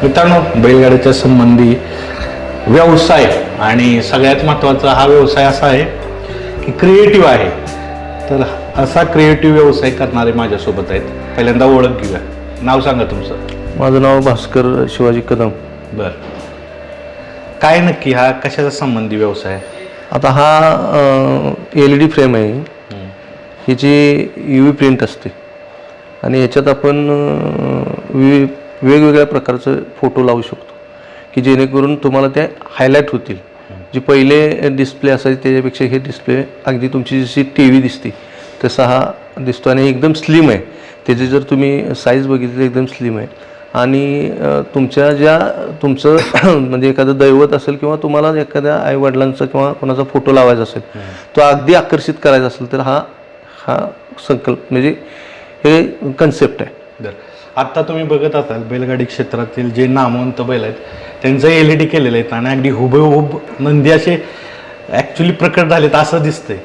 मित्रांनो, बैलगाडीच्या संबंधी व्यवसाय आणि सगळ्यात महत्त्वाचा हा व्यवसाय असा आहे की क्रिएटिव्ह आहे. तर असा क्रिएटिव्ह व्यवसाय करणारे माझ्यासोबत आहेत. पहिल्यांदा ओळख घेऊया. नाव सांगा तुमचं. माझं नाव भास्कर शिवाजी कदम. बरं, काय नक्की हा कशाचा संबंधी व्यवसाय आहे? आता हा LED फ्रेम आहे. ह्याची UV प्रिंट असते आणि ह्याच्यात आपण वेगवेगळ्या प्रकारचं फोटो लावू शकतो की जेणेकरून तुम्हाला त्या हायलाईट होतील. जे पहिले डिस्प्ले असायचे त्याच्यापेक्षा हे डिस्प्ले अगदी तुमची जशी TV दिसते तसा हा दिसतो आणि एकदम स्लिम आहे. त्याची जर तुम्ही साईज बघितली एकदम स्लिम आहे आणि तुमचं म्हणजे एखादं दैवत असेल किंवा तुम्हाला एखाद्या आईवडिलांचा किंवा कोणाचा फोटो लावायचा असेल तो अगदी आकर्षित करायचा असेल तर हा संकल्प म्हणजे हे कन्सेप्ट आहे. बरं, आत्ता तुम्ही बघत असाल बैलगाडी क्षेत्रातील जे नामवंत बैल आहेत त्यांचं LED केलेलं आहेत आणि अगदी हुबेहूब नंदी असे ॲक्च्युली प्रकट झालेत असं दिसतंय.